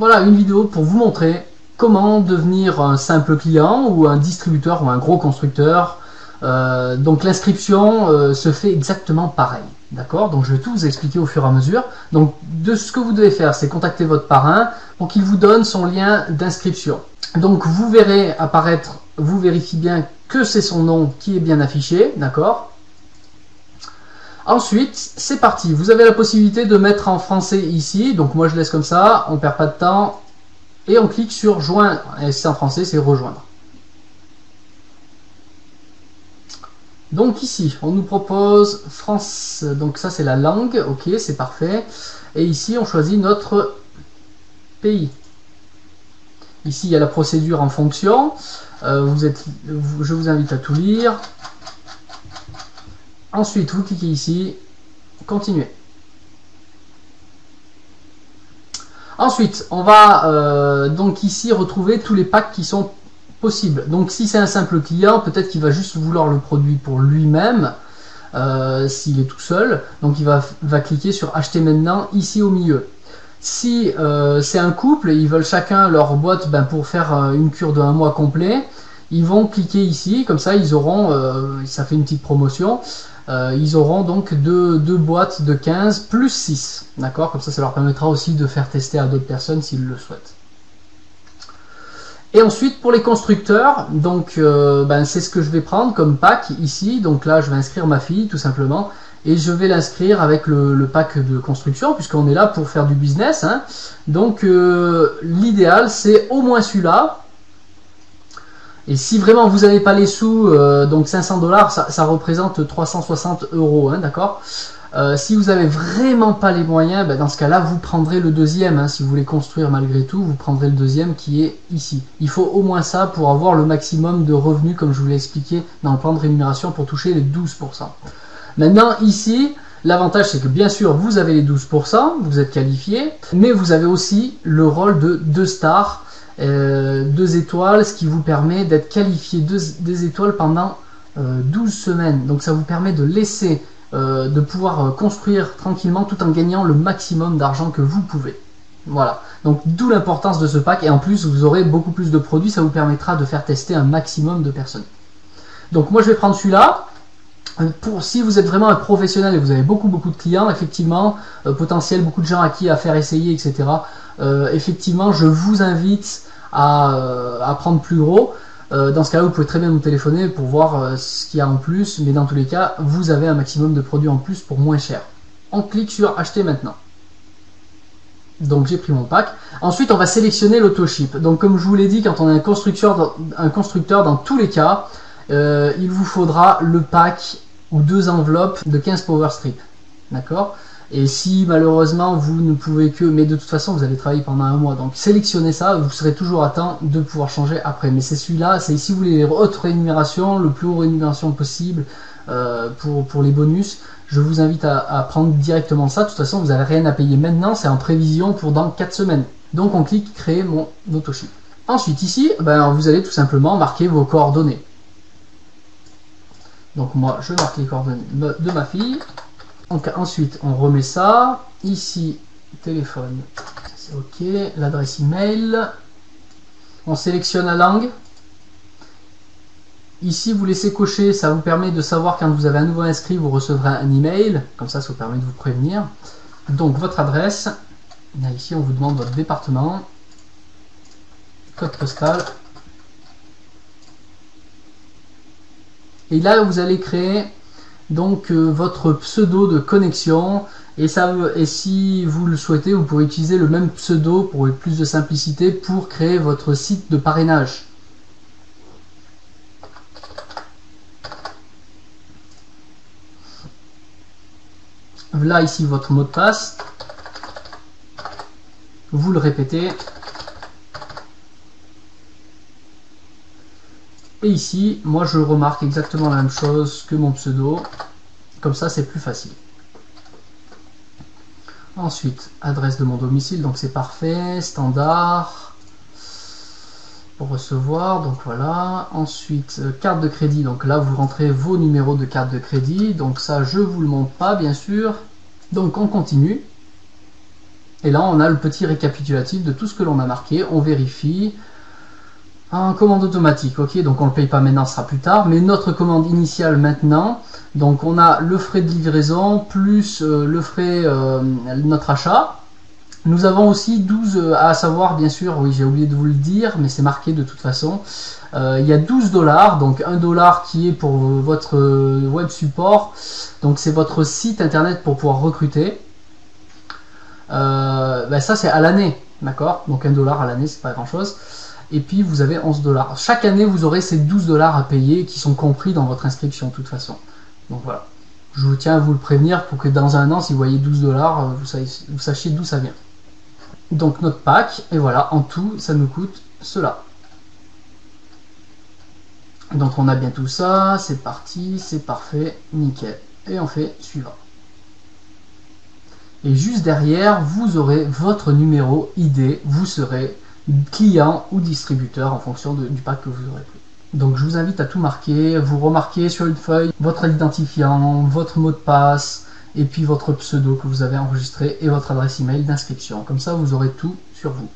Voilà une vidéo pour vous montrer comment devenir un simple client ou un distributeur ou un gros constructeur. Donc l'inscription se fait exactement pareil. D'accord? Donc je vais tout vous expliquer au fur et à mesure. Donc de ce que vous devez faire, c'est contacter votre parrain pour qu'il vous donne son lien d'inscription. Donc vous verrez apparaître, vous vérifiez bien que c'est son nom qui est bien affiché. D'accord? Ensuite, c'est parti. Vous avez la possibilité de mettre en français ici. Donc moi je laisse comme ça, on ne perd pas de temps. Et on clique sur joindre. Et c'est en français, c'est rejoindre. Donc ici, on nous propose France. Donc ça c'est la langue. Ok, c'est parfait. Et ici, on choisit notre pays. Ici, il y a la procédure en fonction. Je vous invite à tout lire. Ensuite, vous cliquez ici. Continuer. Ensuite, on va donc ici retrouver tous les packs qui sont possibles. Donc si c'est un simple client, peut-être qu'il va juste vouloir le produit pour lui-même, s'il est tout seul. Donc il va cliquer sur acheter maintenant, ici au milieu. Si c'est un couple et ils veulent chacun leur boîte pour faire une cure de 1 mois complet, ils vont cliquer ici, comme ça ils auront, ça fait une petite promotion, ils auront donc deux boîtes de 15 plus 6, d'accord? Comme ça leur permettra aussi de faire tester à d'autres personnes s'ils le souhaitent. Et ensuite pour les constructeurs, donc c'est ce que je vais prendre comme pack ici. Donc là je vais inscrire ma fille tout simplement et je vais l'inscrire avec le pack de construction puisqu'on est là pour faire du business, hein. Donc l'idéal c'est au moins celui-là. Et si vraiment vous n'avez pas les sous, donc 500 $, ça représente 360 €, hein, d'accord? Si vous n'avez vraiment pas les moyens, dans ce cas-là, vous prendrez le deuxième. Hein, si vous voulez construire malgré tout, vous prendrez le deuxième qui est ici. Il faut au moins ça pour avoir le maximum de revenus, comme je vous l'ai expliqué dans le plan de rémunération, pour toucher les 12%. Maintenant, ici, l'avantage, c'est que bien sûr, vous avez les 12%, vous êtes qualifié, mais vous avez aussi le rôle de 2 stars, 2 étoiles, ce qui vous permet d'être qualifié 2 étoiles pendant 12 semaines. Donc ça vous permet de laisser, de pouvoir construire tranquillement tout en gagnant le maximum d'argent que vous pouvez. Voilà, donc d'où l'importance de ce pack, et en plus vous aurez beaucoup plus de produits, ça vous permettra de faire tester un maximum de personnes. Donc moi je vais prendre celui-là. Si vous êtes vraiment un professionnel et vous avez beaucoup de clients, effectivement, potentiel, beaucoup de gens à faire essayer, etc. Effectivement, je vous invite à prendre plus gros. Dans ce cas-là, vous pouvez très bien nous téléphoner pour voir ce qu'il y a en plus, mais dans tous les cas, vous avez un maximum de produits en plus pour moins cher. On clique sur acheter maintenant. Donc j'ai pris mon pack. Ensuite, on va sélectionner l'autoship. Donc comme je vous l'ai dit, quand on est un constructeur dans tous les cas, il vous faudra le pack ou 2 enveloppes de 15 power strips. D'accord? Et si malheureusement vous ne pouvez que, mais de toute façon vous allez travailler pendant 1 mois, donc sélectionnez ça, vous serez toujours à temps de pouvoir changer après. Mais c'est celui-là, c'est si vous voulez les hautes rémunérations, le plus haut rémunération possible pour les bonus, je vous invite à prendre directement ça. De toute façon vous n'avez rien à payer maintenant, c'est en prévision pour dans 4 semaines. Donc on clique créer mon autoship. Ensuite ici, vous allez tout simplement marquer vos coordonnées. Donc moi je marque les coordonnées de ma fille. Donc ensuite on remet ça. Ici téléphone, c'est ok. L'adresse email. On sélectionne la langue. Ici vous laissez cocher, ça vous permet de savoir quand vous avez un nouveau inscrit, vous recevrez un email. Comme ça vous permet de vous prévenir. Donc votre adresse. Là, ici on vous demande votre département. Code postal. Et là, vous allez créer donc votre pseudo de connexion. Et si vous le souhaitez, vous pourrez utiliser le même pseudo pour plus de simplicité pour créer votre site de parrainage. Là, ici, votre mot de passe. Vous le répétez. Et ici, moi je remarque exactement la même chose que mon pseudo. Comme ça, c'est plus facile. Ensuite, adresse de mon domicile, donc c'est parfait. Standard. Pour recevoir, donc voilà. Ensuite, carte de crédit. Donc là, vous rentrez vos numéros de carte de crédit. Donc ça, je vous le montre pas, bien sûr. Donc on continue. Et là, on a le petit récapitulatif de tout ce que l'on a marqué. On vérifie. En commande automatique, ok, donc on ne le paye pas maintenant, ce sera plus tard. Mais notre commande initiale maintenant, donc on a le frais de livraison plus le frais notre achat. Nous avons aussi 12, à savoir bien sûr, oui j'ai oublié de vous le dire, mais c'est marqué de toute façon. Il y a 12 dollars, donc 1 dollar qui est pour votre web support, donc c'est votre site internet pour pouvoir recruter. Ça c'est à l'année, d'accord, donc 1 dollar à l'année, c'est pas grand chose. Et puis vous avez 11 dollars. Chaque année vous aurez ces 12 dollars à payer qui sont compris dans votre inscription de toute façon. Donc voilà, je vous tiens à vous le prévenir pour que dans un an, si vous voyez 12 dollars, vous sachiez d'où ça vient. Donc notre pack, et voilà, en tout, ça nous coûte cela. Donc on a bien tout ça, c'est parti, c'est parfait, nickel. Et on fait suivant. Et juste derrière, vous aurez votre numéro ID, vous serez client ou distributeur en fonction du pack que vous aurez pris. Donc je vous invite à tout marquer, vous remarquez sur une feuille votre identifiant, votre mot de passe, et puis votre pseudo que vous avez enregistré et votre adresse email d'inscription. Comme ça, vous aurez tout sur vous.